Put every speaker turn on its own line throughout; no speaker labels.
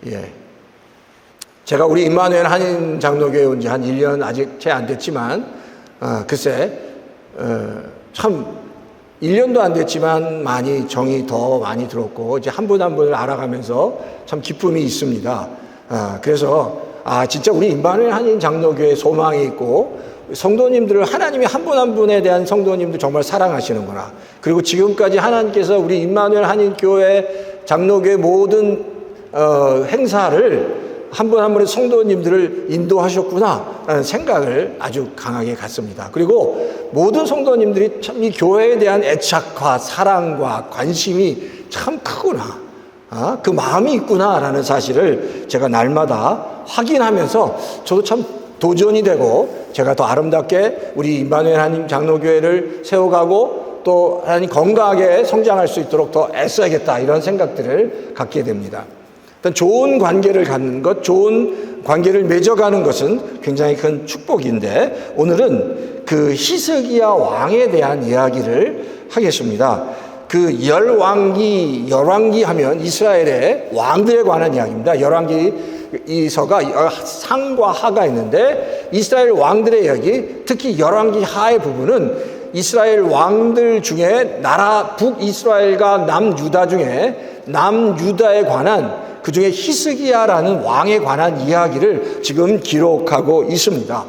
예. 제가 우리 임마누엘 한인 장로교회 온 지 한 1년 아직 채 안 됐지만, 글쎄, 참, 1년도 안 됐지만 정이 더 많이 들었고, 이제 한 분 한 분을 알아가면서 참 기쁨이 있습니다. 그래서, 진짜 우리 임마누엘 한인 장로교회 소망이 있고, 성도님들을 하나님이 한 분 한 분에 대한 성도님들 정말 사랑하시는구나. 그리고 지금까지 하나님께서 우리 임마누엘 한인교회 장로교회 모든 행사를 한 분 한 분의 성도님들을 인도하셨구나 라는 생각을 아주 강하게 갖습니다. 그리고 모든 성도님들이 참 이 교회에 대한 애착과 사랑과 관심이 참 크구나, 그 마음이 있구나 라는 사실을 제가 날마다 확인하면서 저도 참 도전이 되고, 제가 더 아름답게 우리 임마누엘 한인 장로교회를 세워가고 또 하나님 건강하게 성장할 수 있도록 더 애써야겠다, 이런 생각들을 갖게 됩니다. 일단 좋은 관계를 갖는 것, 좋은 관계를 맺어가는 것은 굉장히 큰 축복인데, 오늘은 그 히스기야 왕에 대한 이야기를 하겠습니다. 그 열왕기 하면 이스라엘의 왕들에 관한 이야기입니다. 열왕기서가 상과 하가 있는데, 이스라엘 왕들의 이야기, 특히 열왕기 하의 부분은 이스라엘 왕들 중에 북이스라엘과 남유다 중에 남유다에 관한, 그 중에 히스기야라는 왕에 관한 이야기를 지금 기록하고 있습니다.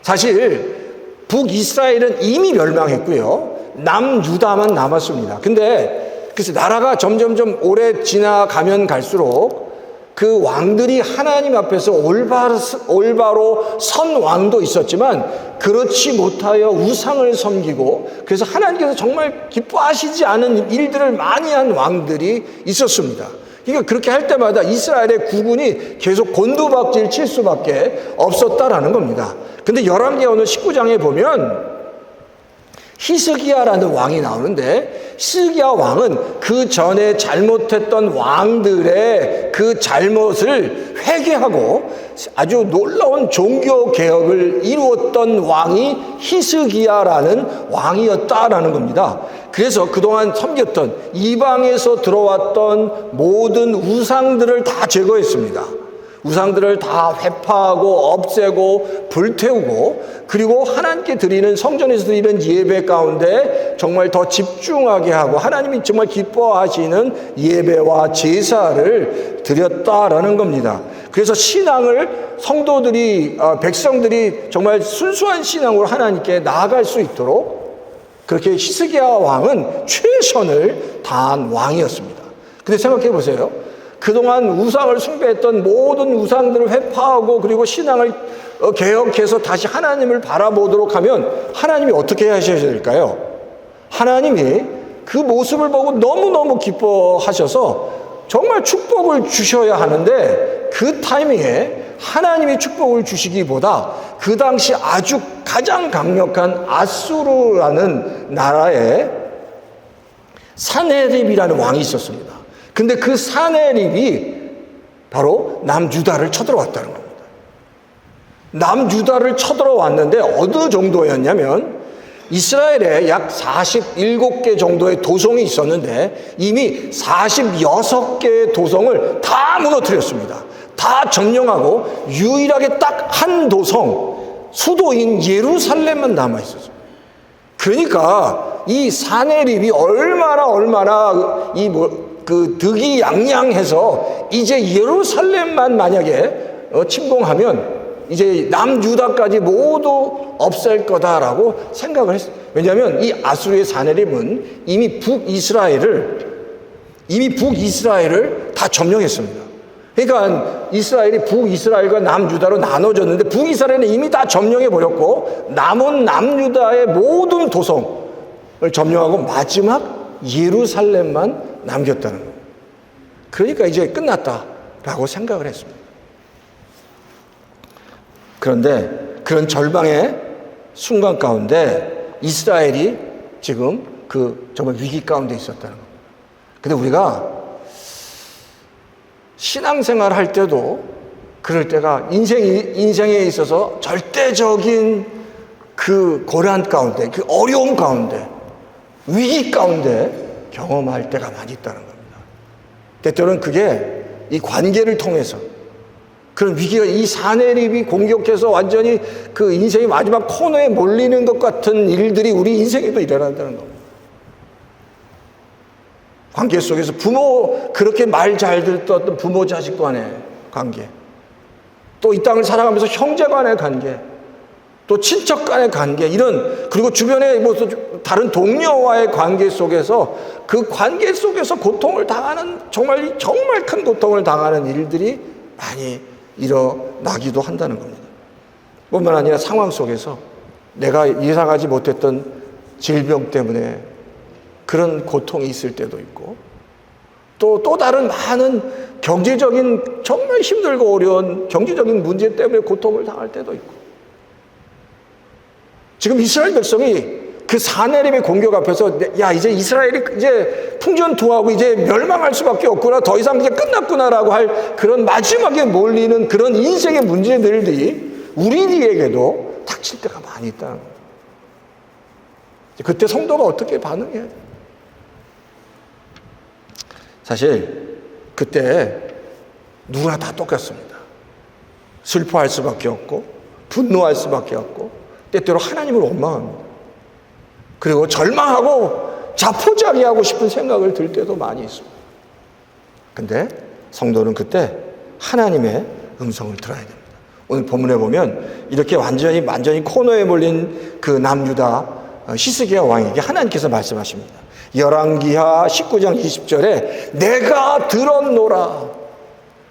사실 북이스라엘은 이미 멸망했고요, 남유다만 남았습니다. 근데 그래서 나라가 점점점 오래 지나가면 갈수록 그 왕들이 하나님 앞에서 올바로 선 왕도 있었지만, 그렇지 못하여 우상을 섬기고, 그래서 하나님께서 정말 기뻐하시지 않은 일들을 많이 한 왕들이 있었습니다. 그러니까 그렇게 할 때마다 이스라엘의 국군이 계속 곤두박질 칠 수밖에 없었다라는 겁니다. 근데 열왕기 오늘 19장에 보면 히스기야라는 왕이 나오는데, 히스기야 왕은 그 전에 잘못했던 왕들의 그 잘못을 회개하고 아주 놀라운 종교 개혁을 이루었던 왕이 히스기야라는 왕이었다라는 겁니다. 그래서 그동안 섬겼던 이방에서 들어왔던 모든 우상들을 다 제거했습니다. 우상들을 다 회파하고 없애고 불태우고, 그리고 하나님께 드리는, 성전에서 드리는 예배 가운데 정말 더 집중하게 하고 하나님이 정말 기뻐하시는 예배와 제사를 드렸다라는 겁니다. 그래서 신앙을 성도들이, 백성들이 정말 순수한 신앙으로 하나님께 나아갈 수 있도록 그렇게 히스기야 왕은 최선을 다한 왕이었습니다. 근데 생각해 보세요. 그동안 우상을 숭배했던 모든 우상들을 회파하고, 그리고 신앙을 개혁해서 다시 하나님을 바라보도록 하면 하나님이 어떻게 하셔야 될까요? 하나님이 그 모습을 보고 너무너무 기뻐하셔서 정말 축복을 주셔야 하는데, 그 타이밍에 하나님이 축복을 주시기보다 그 당시 아주 가장 강력한 아수르라는 나라에 사네립이라는 왕이 있었습니다. 근데 그 사네립이 바로 남유다를 쳐들어왔다는 겁니다. 남유다를 쳐들어왔는데 어느 정도였냐면, 이스라엘에 약 47개 정도의 도성이 있었는데 이미 46개의 도성을 다 무너뜨렸습니다. 다 점령하고 유일하게 딱 한 도성, 수도인 예루살렘만 남아있었어요. 그러니까 이 사네립이 얼마나 득이양양해서 이제 예루살렘만 만약에 침공하면 이제 남유다까지 모두 없앨 거다라고 생각을 했어요. 왜냐하면 이 아수르의 사네립은 이미 북이스라엘을 다 점령했습니다. 그러니까 이스라엘이 북이스라엘과 남유다로 나눠졌는데, 북이스라엘은 이미 다 점령해 버렸고 남은 남유다의 모든 도성을 점령하고 마지막 예루살렘만 남겼다는 거예요. 그러니까 이제 끝났다라고 생각을 했습니다. 그런데 그런 절망의 순간 가운데 이스라엘이 지금 정말 위기 가운데 있었다는 겁니다. 근데 우리가 신앙생활 할 때도 그럴 때가 인생에 있어서 절대적인 그 고난 가운데, 그 어려움 가운데, 위기 가운데 경험할 때가 많이 있다는 겁니다. 때때로는 그게 이 관계를 통해서 그런 위기가 이 사내립이 공격해서 완전히 그 인생의 마지막 코너에 몰리는 것 같은 일들이 우리 인생에도 일어난다는 겁니다. 관계 속에서 부모, 그렇게 말 잘 듣던 부모 자식 간의 관계, 또 이 땅을 살아가면서 형제 간의 관계, 또 친척 간의 관계, 이런, 그리고 주변의 뭐 다른 동료와의 관계 속에서 그 관계 속에서 고통을 당하는, 정말 큰 고통을 당하는 일들이 많이 일어나기도 한다는 겁니다. 뿐만 아니라 상황 속에서 내가 예상하지 못했던 질병 때문에 그런 고통이 있을 때도 있고, 또 다른 많은 경제적인 정말 힘들고 어려운 경제적인 문제 때문에 고통을 당할 때도 있고, 지금 이스라엘 백성이 그 사내림의 공격 앞에서 야, 이제 이스라엘이 이제 풍전투하고 이제 멸망할 수밖에 없구나, 더 이상 이제 끝났구나라고 할 그런 마지막에 몰리는 그런 인생의 문제들이 우리에게도 닥칠 때가 많이 있다는 거예요. 그때 성도가 어떻게 반응해야 돼요? 사실 그때 누구나 다 똑같습니다. 슬퍼할 수밖에 없고 분노할 수밖에 없고 때때로 하나님을 원망합니다. 그리고 절망하고 자포자기하고 싶은 생각을 들 때도 많이 있습니다. 근데 성도는 그때 하나님의 음성을 들어야 됩니다. 오늘 본문에 보면 이렇게 완전히 코너에 몰린 그 남유다 히스기야 왕에게 하나님께서 말씀하십니다. 열왕기하 19장 20절에 내가 들었노라.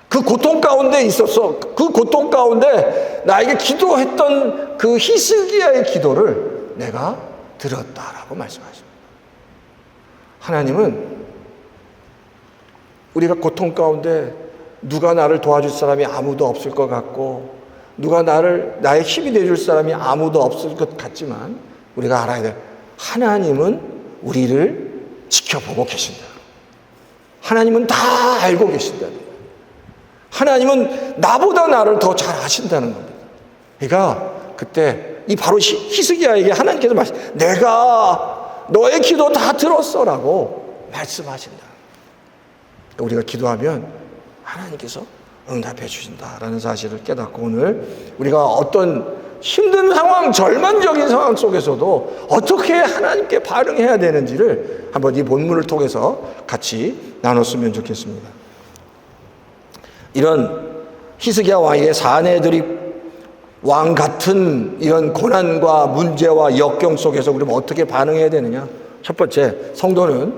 그 고통 가운데 있었어. 그 고통 가운데 나에게 기도했던 그 히스기야의 기도를 내가 들었다라고 말씀하십니다. 하나님은 우리가 고통 가운데 누가 나를 도와줄 사람이 아무도 없을 것 같고, 누가 나의 힘이 되어줄 사람이 아무도 없을 것 같지만, 우리가 알아야 돼. 하나님은 우리를 지켜보고 계신다. 하나님은 다 알고 계신다. 하나님은 나보다 나를 더 잘 아신다는 겁니다. 그러니까 그때 이 바로 히스기야에게 하나님께서 내가 너의 기도 다 들었어라고 말씀하신다. 우리가 기도하면 하나님께서 응답해 주신다라는 사실을 깨닫고, 오늘 우리가 어떤 힘든 상황, 절망적인 상황 속에서도 어떻게 하나님께 반응해야 되는지를 한번 이 본문을 통해서 같이 나눴으면 좋겠습니다. 이런 히스기야 왕에게 사내들이 왕 같은 이런 고난과 문제와 역경 속에서 우리는 어떻게 반응해야 되느냐? 첫 번째, 성도는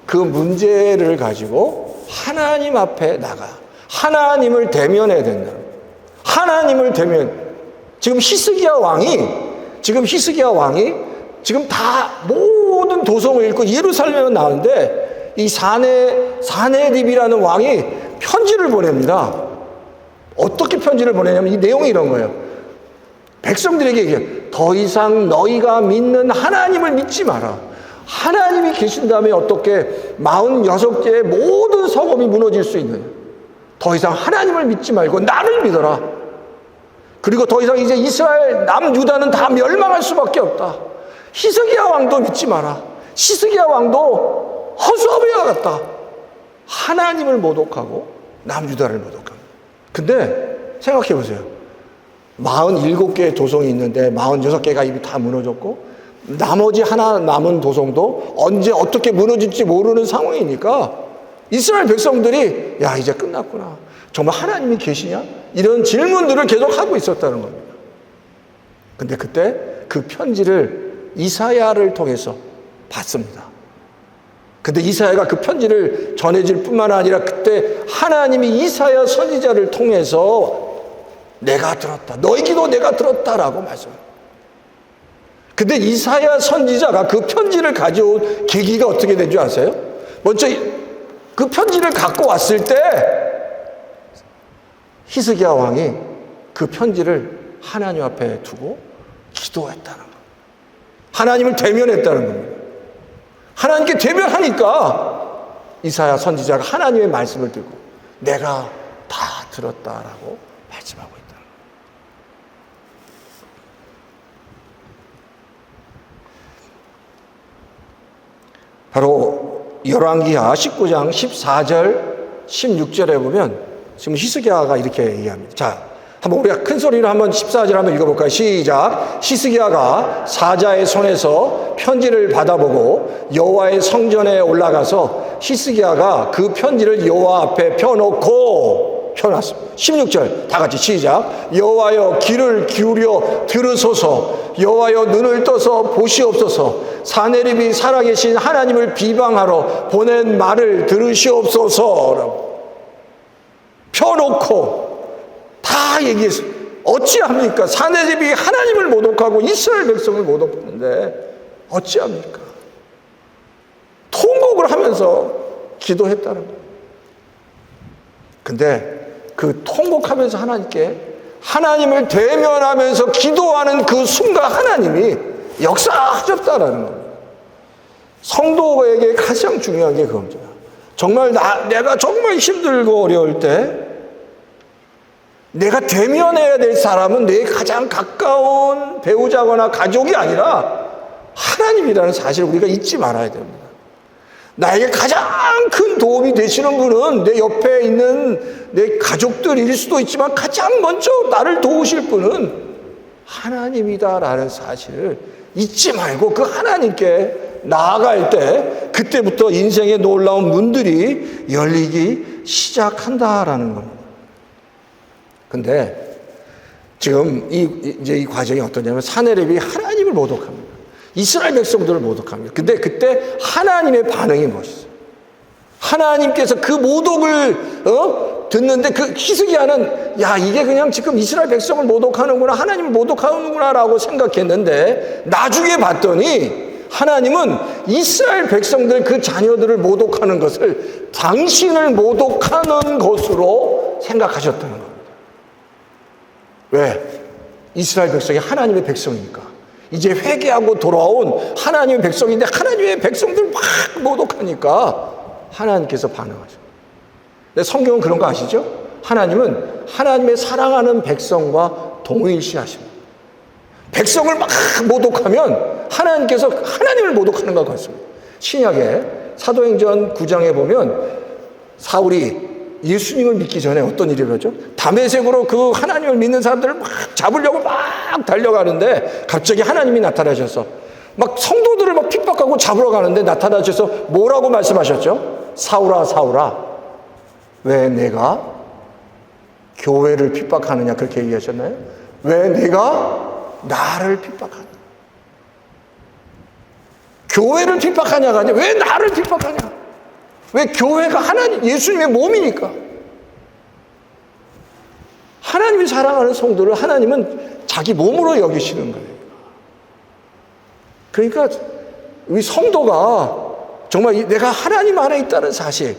그 문제를 가지고 하나님 앞에 나가 하나님을 대면해야 된다. 하나님을 대면. 지금 히스기야 왕이 지금 다 모든 도성을 읽고 예루살렘에 나오는데, 이 사네립이라는 왕이 편지를 보냅니다. 어떻게 편지를 보내냐면 이 내용이 이런 거예요. 백성들에게 얘기해요. 더 이상 너희가 믿는 하나님을 믿지 마라. 하나님이 계신다면 어떻게 46개의 모든 성읍이 무너질 수 있느냐. 더 이상 하나님을 믿지 말고 나를 믿어라. 그리고 더 이상 이제 이스라엘 남유다는 다 멸망할 수밖에 없다. 히스기야 왕도 믿지 마라. 히스기야 왕도 허수아비와 같다. 하나님을 모독하고 남유다를 모독합니다. 근데 생각해 보세요. 47개의 도성이 있는데 46개가 이미 다 무너졌고, 나머지 하나 남은 도성도 언제 어떻게 무너질지 모르는 상황이니까 이스라엘 백성들이 야, 이제 끝났구나. 정말 하나님이 계시냐? 이런 질문들을 계속 하고 있었다는 겁니다. 근데 그때 그 편지를 이사야를 통해서 받습니다. 근데 이사야가 그 편지를 전해질 뿐만 아니라 그때 하나님이 이사야 선지자를 통해서 내가 들었다. 너의 기도 내가 들었다라고 말씀합니다. 근데 이사야 선지자가 그 편지를 가져온 계기가 어떻게 된 줄 아세요? 먼저 그 편지를 갖고 왔을 때 히스기야 왕이 그 편지를 하나님 앞에 두고 기도했다는 거예요. 하나님을 대면했다는 겁니다. 하나님께 대면하니까 이사야 선지자가 하나님의 말씀을 듣고 내가 다 들었다라고 말씀하고 있다. 바로 열왕기하 19장 14절 16절에 보면 지금 히스기야가 이렇게 얘기합니다. 자, 한번 우리가 큰 소리로 한번 14절 한번 읽어볼까요? 시작. 히스기야가 사자의 손에서 편지를 받아보고 여호와의 성전에 올라가서 히스기야가 그 편지를 여호와 앞에 펴놨습니다. 16절 다 같이 시작. 여호와여 귀를 기울여 들으소서. 여호와여 눈을 떠서 보시옵소서. 사내립이 살아계신 하나님을 비방하러 보낸 말을 들으시옵소서. 펴놓고 다 얘기했어요. 어찌합니까? 사내립이 하나님을 모독하고 이스라엘 백성을 모독하는데 어찌합니까? 통곡을 하면서 기도했다는 거예요. 근데 그 통곡하면서 하나님을 대면하면서 기도하는 그 순간 하나님이 역사하셨다라는 겁니다. 성도에게 가장 중요한 게 그겁니다. 정말 내가 정말 힘들고 어려울 때 내가 대면해야 될 사람은 내 가장 가까운 배우자거나 가족이 아니라 하나님이라는 사실을 우리가 잊지 말아야 됩니다. 나에게 가장 큰 도움이 되시는 분은 내 옆에 있는 내 가족들일 수도 있지만 가장 먼저 나를 도우실 분은 하나님이다라는 사실을 잊지 말고 그 하나님께 나아갈 때 그때부터 인생의 놀라운 문들이 열리기 시작한다라는 겁니다. 근데 지금 이 과정이 어떠냐면 사내립이 하나님을 모독합니다. 이스라엘 백성들을 모독합니다. 근데 그때 하나님의 반응이 무엇이죠? 하나님께서 그 모독을 듣는데 그 히스기야는 야 이게 그냥 지금 이스라엘 백성을 모독하는구나 하나님을 모독하는구나라고 생각했는데 나중에 봤더니 하나님은 이스라엘 백성들 그 자녀들을 모독하는 것을 당신을 모독하는 것으로 생각하셨다는 겁니다. 왜? 이스라엘 백성이 하나님의 백성이니까. 이제 회개하고 돌아온 하나님의 백성인데 하나님의 백성들 막 모독하니까 하나님께서 반응하죠. 근데 성경은 그런 거 아시죠? 하나님은 하나님의 사랑하는 백성과 동일시하십니다. 백성을 막 모독하면 하나님께서 하나님을 모독하는 것 같습니다. 신약에 사도행전 9장에 보면 사울이 예수님을 믿기 전에 어떤 일이 일어났죠? 다메섹으로 그 하나님을 믿는 사람들을 막 잡으려고 막 달려가는데 갑자기 하나님이 나타나셔서 막 성도들을 막 핍박하고 잡으러 가는데 나타나셔서 뭐라고 말씀하셨죠? 사울아 사울아 왜 내가 교회를 핍박하느냐 그렇게 얘기하셨나요? 왜 내가 나를 핍박하냐? 교회를 핍박하냐가 아니라 왜 나를 핍박하냐? 왜 교회가 하나님, 예수님의 몸이니까. 하나님이 사랑하는 성도를 하나님은 자기 몸으로 여기시는 거예요. 그러니까 우리 성도가 정말 내가 하나님 안에 있다는 사실,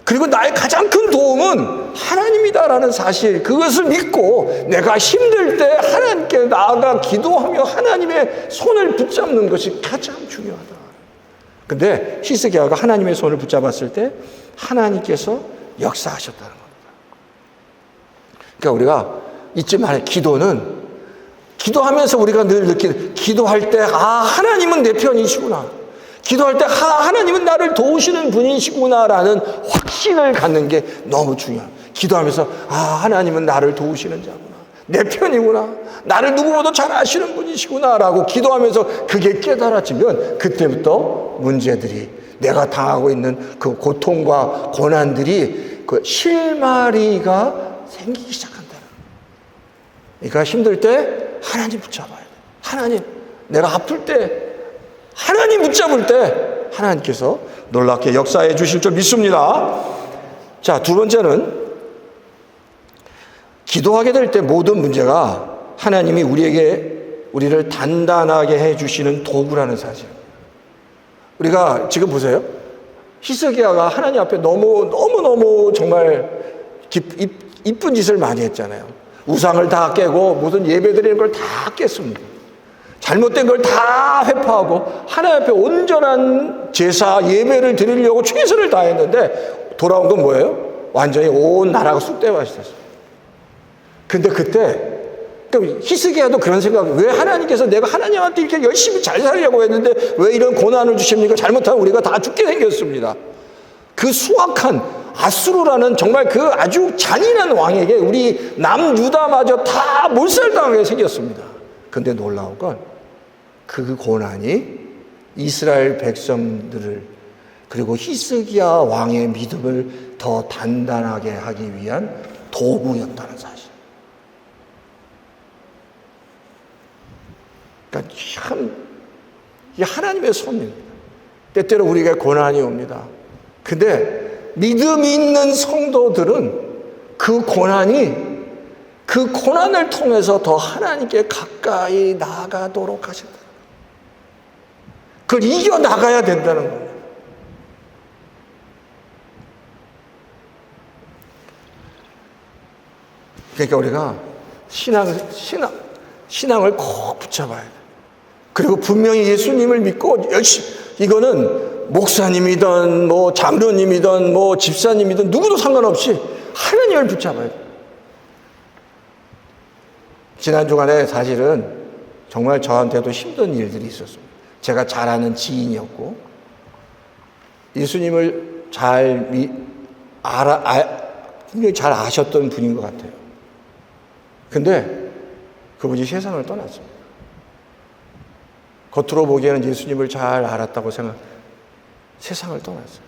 그리고 나의 가장 큰 도움은 하나님이다라는 사실, 그것을 믿고 내가 힘들 때 하나님께 나아가 기도하며 하나님의 손을 붙잡는 것이 가장 중요하다. 근데 히스기야가 하나님의 손을 붙잡았을 때 하나님께서 역사하셨다는 겁니다. 그러니까 우리가 잊지 말아요. 기도는 기도하면서 우리가 늘 느끼는 기도할 때 하나님은 내 편이시구나. 기도할 때 하나님은 나를 도우시는 분이시구나라는 확신을 갖는 게 너무 중요합니다. 기도하면서 하나님은 나를 도우시는 자구나. 내 편이구나. 나를 누구보다 잘 아시는 분이시구나라고 기도하면서 그게 깨달아지면 그때부터 문제들이 내가 당하고 있는 그 고통과 고난들이 그 실마리가 생기기 시작한다. 그러니까 힘들 때 하나님 붙잡아야 돼. 하나님, 내가 아플 때 하나님 붙잡을 때 하나님께서 놀랍게 역사해 주실 줄 믿습니다. 자, 두 번째는 기도하게 될 때 모든 문제가 하나님이 우리를 단단하게 해주시는 도구라는 사실. 우리가 지금 보세요. 히스기야가 하나님 앞에 너무 정말 이쁜 짓을 많이 했잖아요. 우상을 다 깨고 무슨 예배드리는 걸 다 깼습니다. 잘못된 걸 다 회파하고 하나님 앞에 온전한 제사 예배를 드리려고 최선을 다했는데 돌아온 건 뭐예요? 완전히 온 나라가 쑥대밭이 됐어요. 근데 그때 히스기야도 그런 생각, 왜 하나님께서 내가 하나님한테 이렇게 열심히 잘 살려고 했는데 왜 이런 고난을 주십니까? 잘못하면 우리가 다 죽게 생겼습니다. 그 수악한 아수르라는 정말 그 아주 잔인한 왕에게 우리 남유다마저 다 몰살당하게 생겼습니다. 근데 놀라운 건 그 고난이 이스라엘 백성들을 그리고 히스기야 왕의 믿음을 더 단단하게 하기 위한 도구였다는 사실. 그러니까 참 이 하나님의 섭리입니다. 때때로 우리에게 고난이 옵니다. 근데 믿음 있는 성도들은 그 고난을 통해서 더 하나님께 가까이 나아가도록 하신다. 그걸 이겨나가야 된다는 겁니다. 그러니까 우리가 신앙을 꼭 붙잡아야 돼. 그리고 분명히 예수님을 믿고 열심히, 이거는 목사님이든 뭐 장로님이든 뭐 집사님이든 누구도 상관없이 하나님을 붙잡아야 돼. 지난 주간에 사실은 정말 저한테도 힘든 일들이 있었습니다. 제가 잘 아는 지인이었고 예수님을 분명히 잘 아셨던 분인 것 같아요. 근데 그분이 세상을 떠났습니다. 겉으로 보기에는 예수님을 잘 알았다고 세상을 떠났어요.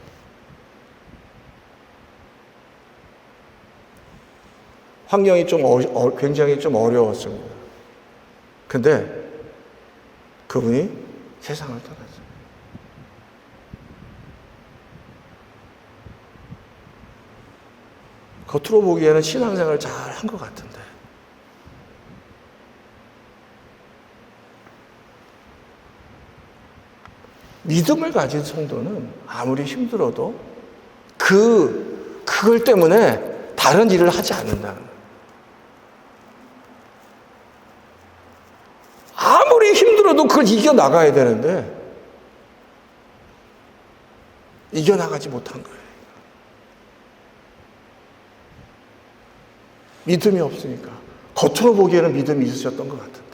환경이 굉장히 좀 어려웠습니다. 근데 그분이 세상을 떠났어요. 겉으로 보기에는 신앙생활을 잘 한 것 같은데 믿음을 가진 성도는 아무리 힘들어도 그걸 때문에 다른 일을 하지 않는다는 거예요. 아무리 힘들어도 그걸 이겨나가야 되는데 이겨나가지 못한 거예요. 믿음이 없으니까. 겉으로 보기에는 믿음이 있으셨던 것 같은데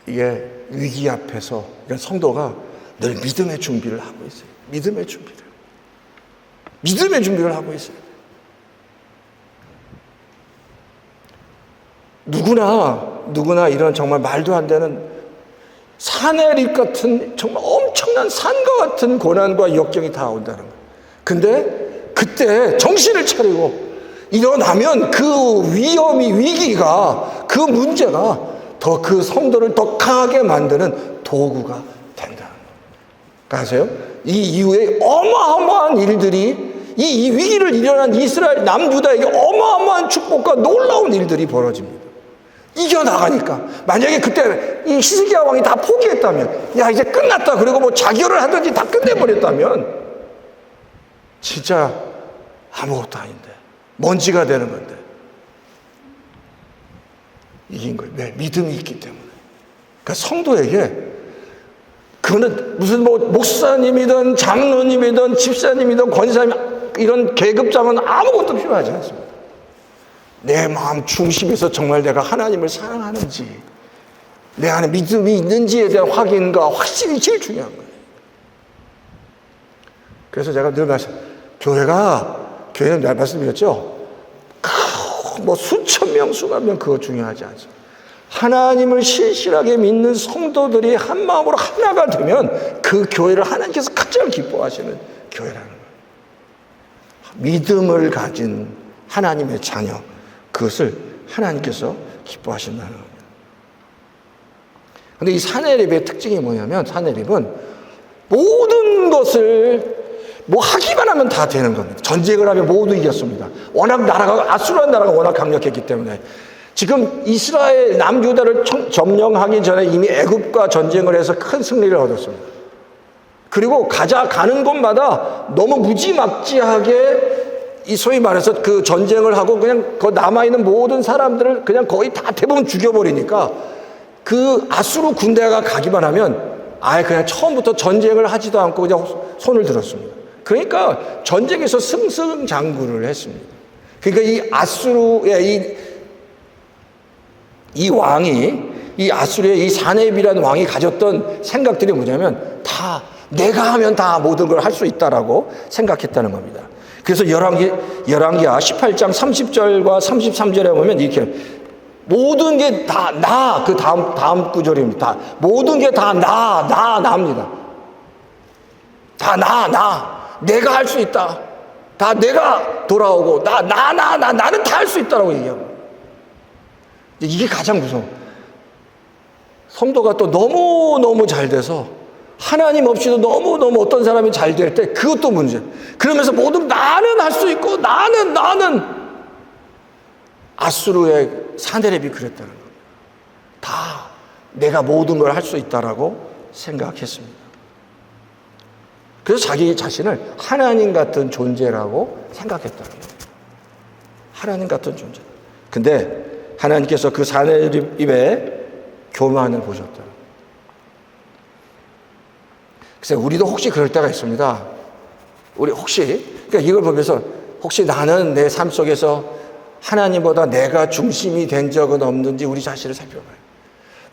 이게 위기 앞에서 성도가 늘 믿음의 준비를 하고 있어요. 믿음의 준비를 하고 있어요. 누구나 이런 정말 말도 안 되는 산해립 같은 정말 엄청난 산과 같은 고난과 역경이 다 온다는 거예요. 근데 그때 정신을 차리고 일어나면 그 위기가, 그 문제가 더 그 성도를 더 강하게 만드는 도구가 된다는 거예요. 아세요? 이 이후에 어마어마한 일들이, 이 위기를 일어난 이스라엘 남유다에게 어마어마한 축복과 놀라운 일들이 벌어집니다. 이겨나가니까. 만약에 그때 이 히스기야 왕이 다 포기했다면, 야 이제 끝났다, 그리고 뭐 자결을 하든지 다 끝내버렸다면 진짜 아무것도 아닌데, 먼지가 되는 건데 이긴 거예요. 왜? 믿음이 있기 때문에. 그러니까 성도에게 그거는 무슨 뭐 목사님이든 장로님이든 집사님이든 권사님, 이런 계급장은 아무것도 필요하지 않습니다. 내 마음 중심에서 정말 내가 하나님을 사랑하는지, 내 안에 믿음이 있는지에 대한 확인과 확신이 제일 중요한 거예요. 그래서 제가 늘 교회는 날 말씀드렸죠. 뭐 수천 명, 수만 명 그거 중요하지 않습니다. 하나님을 신실하게 믿는 성도들이 한 마음으로 하나가 되면 그 교회를 하나님께서 가장 기뻐하시는 교회라는 거예요. 믿음을 가진 하나님의 자녀, 그것을 하나님께서 기뻐하신다는 겁니다. 그런데 이 산해립의 특징이 뭐냐면, 산해립은 모든 것을 뭐 하기만 하면 다 되는 겁니다. 전쟁을 하면 모두 이겼습니다. 워낙 아수르한 나라가 워낙 강력했기 때문에. 지금 이스라엘 남유다를 점령하기 전에 이미 애굽과 전쟁을 해서 큰 승리를 얻었습니다. 그리고 가는 곳마다 너무 무지막지하게 이 소위 말해서 그 전쟁을 하고 그냥 그 남아있는 모든 사람들을 그냥 거의 다 대부분 죽여버리니까 그 아수르 군대가 가기만 하면 아예 그냥 처음부터 전쟁을 하지도 않고 그냥 손을 들었습니다. 그러니까 전쟁에서 승승장구를 했습니다. 그러니까 이 아수르의 이 왕이, 이 아수르의 이 산해립이라는 왕이 가졌던 생각들이 뭐냐면 다 내가 하면 다 모든 걸 할 수 있다라고 생각했다는 겁니다. 그래서 열왕기하 18장 30절과 33절에 보면 이렇게 모든 게 다 나, 그 다음 구절입니다. 모든 게 다 나입니다. 다 나. 내가 할 수 있다. 다 내가 돌아오고 나는 다 할 수 있다라고 얘기합니다. 이게 가장 무서워. 성도가 또 너무너무 잘 돼서 하나님 없이도 너무너무 어떤 사람이 잘 될 때 그것도 문제. 그러면서 모든 나는 할 수 있고 나는 아수르의 사내립이 그랬다는 겁니다. 다 내가 모든 걸 할 수 있다라고 생각했습니다. 그래서 자기 자신을 하나님 같은 존재라고 생각했다는 겁니다. 하나님 같은 존재. 근데 하나님께서 그 사내립의 교만을 보셨다. 그래서 우리도 혹시 그럴 때가 있습니다. 우리 그러니까 이걸 보면서 혹시 나는 내 삶 속에서 하나님보다 내가 중심이 된 적은 없는지 우리 자신을 살펴봐요.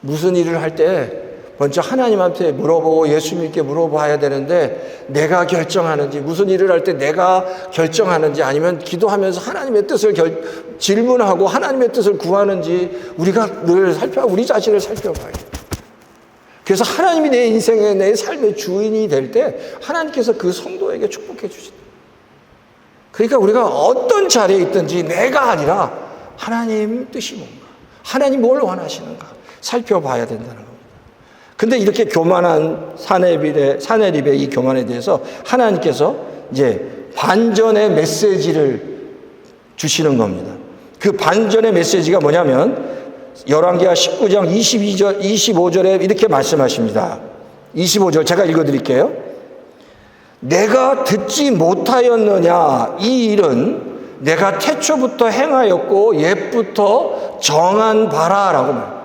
무슨 일을 할 때 먼저 하나님한테 물어보고 예수님께 물어봐야 되는데 내가 결정하는지, 무슨 일을 할 때 내가 결정하는지, 아니면 기도하면서 하나님의 뜻을 질문하고 하나님의 뜻을 구하는지 우리가 늘 우리 자신을 살펴봐요. 그래서 하나님이 내 인생의, 내 삶의 주인이 될 때 하나님께서 그 성도에게 축복해 주신다. 그러니까 우리가 어떤 자리에 있든지 내가 아니라 하나님 뜻이 뭔가, 하나님 뭘 원하시는가 살펴봐야 된다는 겁니다. 근데 이렇게 교만한 사내립의 이 교만에 대해서 하나님께서 이제 반전의 메시지를 주시는 겁니다. 그 반전의 메시지가 뭐냐면 열왕기하 19장 25절에 이렇게 말씀하십니다. 25절 제가 읽어드릴게요. 내가 듣지 못하였느냐, 이 일은 내가 태초부터 행하였고 옛부터 정한 바라라고 말합니다.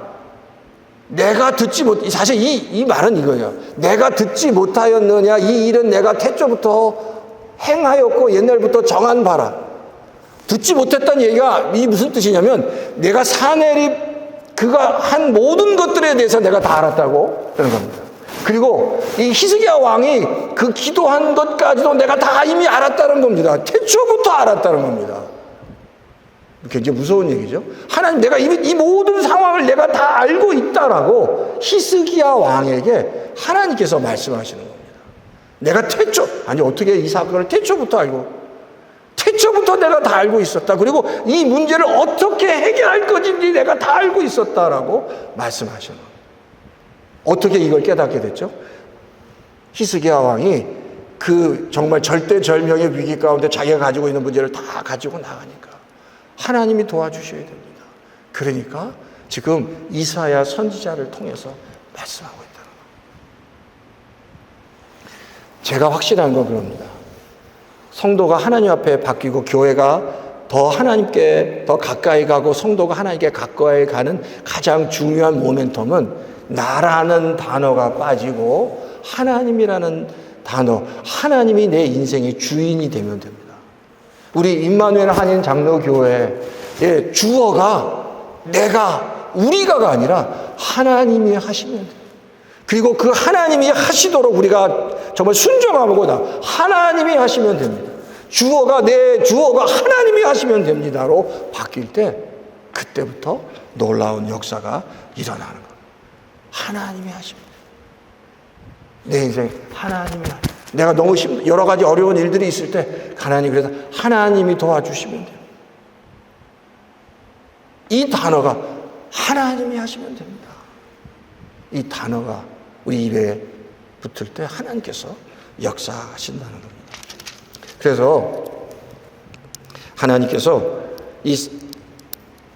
내가 듣지 사실 이 말은 이거예요. 내가 듣지 못하였느냐, 이 일은 내가 태초부터 행하였고 옛날부터 정한 바라. 듣지 못했다는 얘기가 이 무슨 뜻이냐면 내가 사내립 그가 한 모든 것들에 대해서 내가 다 알았다고 그런 겁니다. 그리고 이 히스기야 왕이 그 기도한 것까지도 내가 다 이미 알았다는 겁니다. 태초부터 알았다는 겁니다. 굉장히 무서운 얘기죠. 하나님, 내가 이 모든 상황을 내가 다 알고 있다라고 히스기야 왕에게 하나님께서 말씀하시는 겁니다. 내가 어떻게 이 사건을 태초부터 내가 다 알고 있었다. 그리고 이 문제를 어떻게 해결할 것인지 내가 다 알고 있었다라고 말씀하시는 겁니다. 어떻게 이걸 깨닫게 됐죠? 히스기야 왕이 그 정말 절대절명의 위기 가운데 자기가 가지고 있는 문제를 다 가지고 나가니까 하나님이 도와주셔야 됩니다. 그러니까 지금 이사야 선지자를 통해서 말씀하고 있다는 거예요. 제가 확신한 건 그럽니다. 성도가 하나님 앞에 바뀌고 교회가 더 하나님께 더 가까이 가고 성도가 하나님께 가까이 가는 가장 중요한 모멘텀은 나라는 단어가 빠지고 하나님이라는 단어, 하나님이 내 인생의 주인이 되면 됩니다. 우리 임마누엘 한인 장로교회의 주어가 우리가가 아니라 하나님이 하시면 돼요. 그리고 그 하나님이 하시도록 우리가 정말 순종하고 하나님이 하시면 됩니다. 내 주어가 하나님이 하시면 됩니다로 바뀔 때 그때부터 놀라운 역사가 일어나는 거예요. 하나님이 하시면 돼요. 내 인생 하나님이 내가 너무 여러 가지 어려운 일들이 있을 때 그래서 하나님이 도와주시면 돼요. 이 단어가 하나님이 하시면 됩니다. 이 단어가 우리 입에 붙을 때 하나님께서 역사하신다는 겁니다. 그래서 하나님께서 이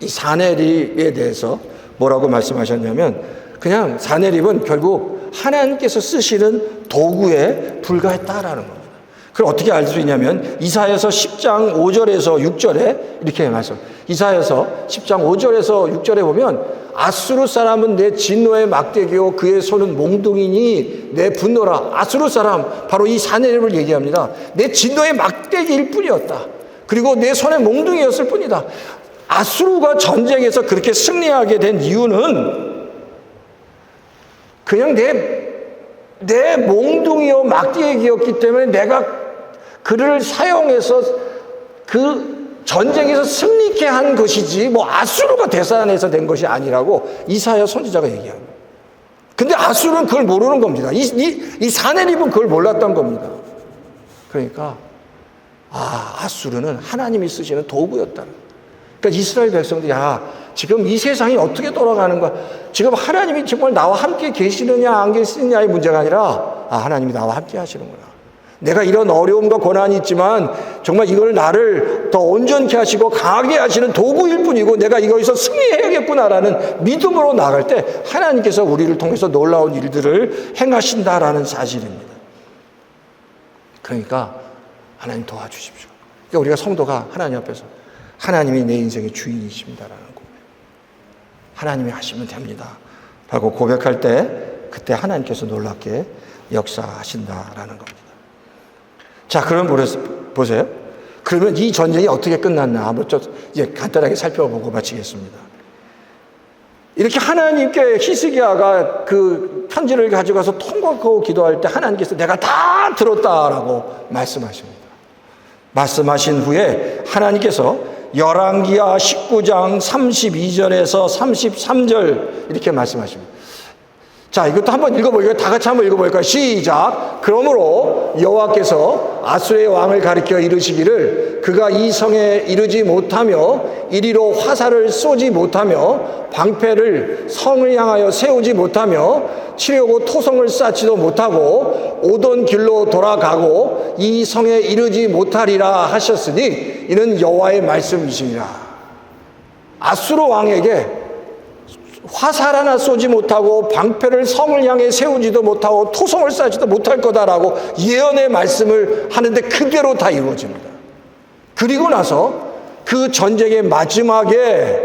사내립에 대해서 뭐라고 말씀하셨냐면 그냥 사내립은 결국 하나님께서 쓰시는 도구에 불과했다라는 겁니다. 그걸 어떻게 알 수 있냐면 이사야서 10장 5절에서 6절에 이렇게 말씀. 이사야서 10장 5절에서 6절에 보면 아수르 사람은 내 진노의 막대기요 그의 손은 몽둥이니 내 분노라. 아수르 사람 바로 이 사내립을 얘기합니다. 내 진노의 막대기일 뿐이었다. 그리고 내 손에 몽둥이였을 뿐이다. 아수르가 전쟁에서 그렇게 승리하게 된 이유는 그냥 내 몽둥이요 막대기였기 때문에 내가 그를 사용해서 그 전쟁에서 승리케 한 것이지 뭐 아수르가 대산해서 된 것이 아니라고 이사야 선지자가 얘기합니다. 근데 아수르는 그걸 모르는 겁니다. 이 사내립은 그걸 몰랐던 겁니다. 그러니까 아수르는 하나님이 쓰시는 도구였다. 그러니까 이스라엘 백성들이 지금 이 세상이 어떻게 돌아가는 거야? 지금 하나님이 정말 나와 함께 계시느냐 안 계시느냐의 문제가 아니라 하나님이 나와 함께 하시는구나. 내가 이런 어려움과 고난이 있지만 정말 이걸 나를 더 온전케 하시고 강하게 하시는 도구일 뿐이고 내가 이거에서 승리해야겠구나라는 믿음으로 나갈 때 하나님께서 우리를 통해서 놀라운 일들을 행하신다라는 사실입니다. 그러니까 하나님 도와주십시오. 그러니까 우리가 성도가 하나님 앞에서 하나님이 내 인생의 주인이십니다라는 고백. 하나님이 하시면 됩니다. 라고 고백할 때 그때 하나님께서 놀랍게 역사하신다라는 겁니다. 자, 그럼 보세요. 그러면 이 전쟁이 어떻게 끝났나 한번 이제 간단하게 살펴보고 마치겠습니다. 이렇게 하나님께 히스기야가 그 편지를 가져가서 통곡하고 기도할 때 하나님께서 내가 다 들었다라고 말씀하십니다. 말씀하신 후에 하나님께서 열왕기하 19장 32절에서 33절 이렇게 말씀하십니다. 자, 이것도 한번 읽어볼까요? 다 같이 한번 읽어볼까요? 시작. 그러므로 여호와께서 아수르의 왕을 가리켜 이르시기를 그가 이 성에 이르지 못하며 이리로 화살을 쏘지 못하며 방패를 성을 향하여 세우지 못하며 치려고 토성을 쌓지도 못하고 오던 길로 돌아가고 이 성에 이르지 못하리라 하셨으니 이는 여호와의 말씀이시니라. 아수르 왕에게 화살 하나 쏘지 못하고 방패를 성을 향해 세우지도 못하고 토성을 쌓지도 못할 거다라고 예언의 말씀을 하는데 그대로 다 이루어집니다. 그리고 나서 그 전쟁의 마지막에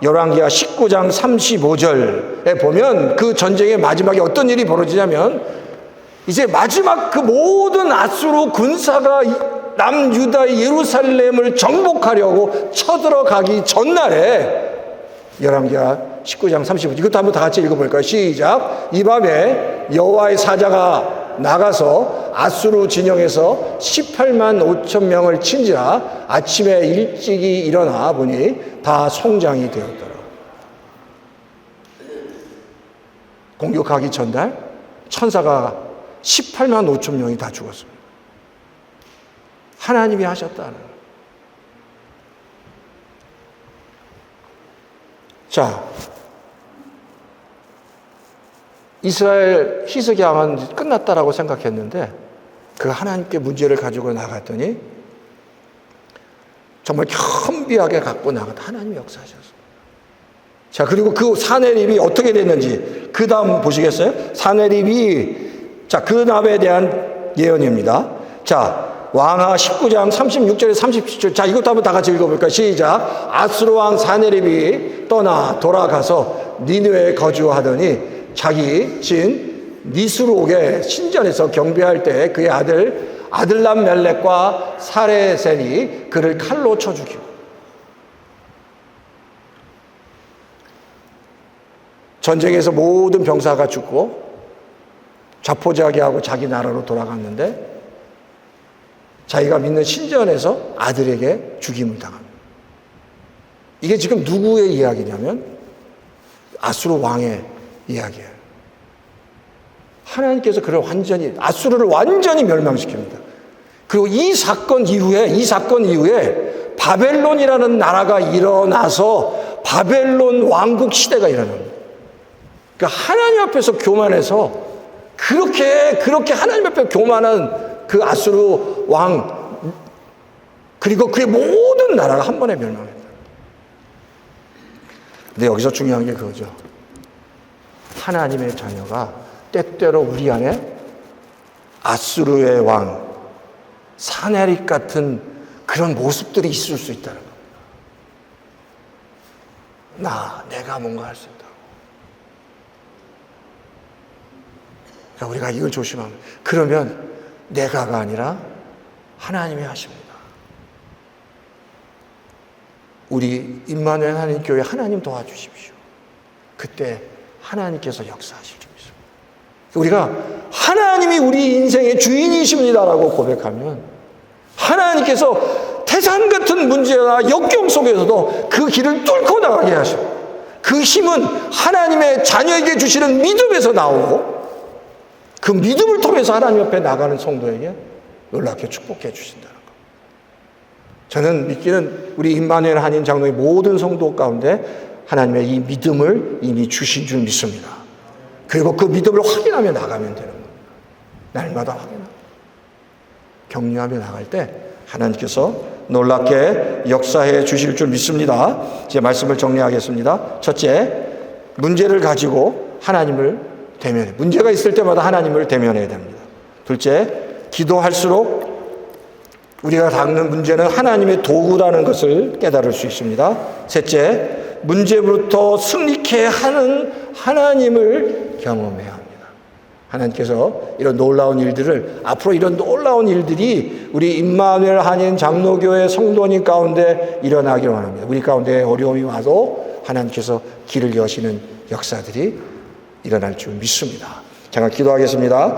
열왕기하 19장 35절에 보면 그 전쟁의 마지막에 어떤 일이 벌어지냐면 이제 마지막 그 모든 아수르 군사가 남유다의 예루살렘을 정복하려고 쳐들어가기 전날에 열왕기하 19장 35절 이것도 한번 다 같이 읽어볼까요? 시작. 이 밤에 여호와의 사자가 나가서 아수르 진영에서 18만 5천 명을 친지라 아침에 일찍이 일어나 보니 다 송장이 되었더라. 공격하기 전날 천사가 18만 5천 명이 다 죽었습니다. 하나님이 하셨다는. 자, 이스라엘 히스기야 왕은 끝났다라고 생각했는데 그 하나님께 문제를 가지고 나갔더니 정말 겸비하게 갖고 나갔다. 하나님이 역사하셨어요. 자, 그리고 그 사내립이 어떻게 됐는지 그 다음 보시겠어요? 사내립이 그 다음에 대한 예언입니다. 자, 왕하 19장 36절에 37절. 자, 이것도 한번 다 같이 읽어볼까요? 시작. 아수르 왕 사네립이 떠나 돌아가서 니느웨에 거주하더니 자기 진 니스루옥의 신전에서 경배할 때 그의 아들 아들람 멜렉과 사레센이 그를 칼로 쳐 죽이고 전쟁에서 모든 병사가 죽고 자포자기하고 자기 나라로 돌아갔는데 자기가 믿는 신전에서 아들에게 죽임을 당합니다. 이게 지금 누구의 이야기냐면 아수르 왕의 이야기예요. 하나님께서 그를 아수르를 완전히 멸망시킵니다. 그리고 이 사건 이후에 바벨론이라는 나라가 일어나서 바벨론 왕국 시대가 일어납니다. 그러니까 하나님 앞에서 교만해서 그렇게 하나님 앞에 교만한 그 아수르 왕 그리고 그의 모든 나라가 한 번에 멸망했다. 근데 여기서 중요한 게 그거죠. 하나님의 자녀가 때때로 우리 안에 아수르의 왕 사네립 같은 그런 모습들이 있을 수 있다는 겁니다. 내가 뭔가 할 수 있다고. 그러니까 우리가 이걸 조심하면 그러면 내가가 아니라 하나님이 하십니다. 우리 임마누엘 하나님 교회 하나님 도와주십시오. 그때 하나님께서 역사하실 줄 믿습니다. 우리가 하나님이 우리 인생의 주인이십니다라고 고백하면 하나님께서 태산 같은 문제나 역경 속에서도 그 길을 뚫고 나가게 하시고 그 힘은 하나님의 자녀에게 주시는 믿음에서 나오고 그 믿음을 통해서 하나님 옆에 나가는 성도에게 놀랍게 축복해 주신다는 것. 저는 믿기는 우리 임마누엘 한인 장로의 모든 성도 가운데 하나님의 이 믿음을 이미 주신 줄 믿습니다. 그리고 그 믿음을 확인하며 나가면 되는 겁니다. 날마다 확인하고 격려하며 나갈 때 하나님께서 놀랍게 역사해 주실 줄 믿습니다. 제 말씀을 정리하겠습니다. 첫째, 문제를 가지고 하나님을 대면해. 문제가 있을 때마다 하나님을 대면해야 됩니다. 둘째, 기도할수록 우리가 닦는 문제는 하나님의 도구라는 것을 깨달을 수 있습니다. 셋째, 문제부터 승리케 하는 하나님을 경험해야 합니다. 하나님께서 이런 놀라운 일들을, 앞으로 이런 놀라운 일들이 우리 임마누엘 한인 장로교회 성도님 가운데 일어나기를 원합니다. 우리 가운데 어려움이 와도 하나님께서 길을 여시는 역사들이 일어날 줄 믿습니다. 제가 기도하겠습니다.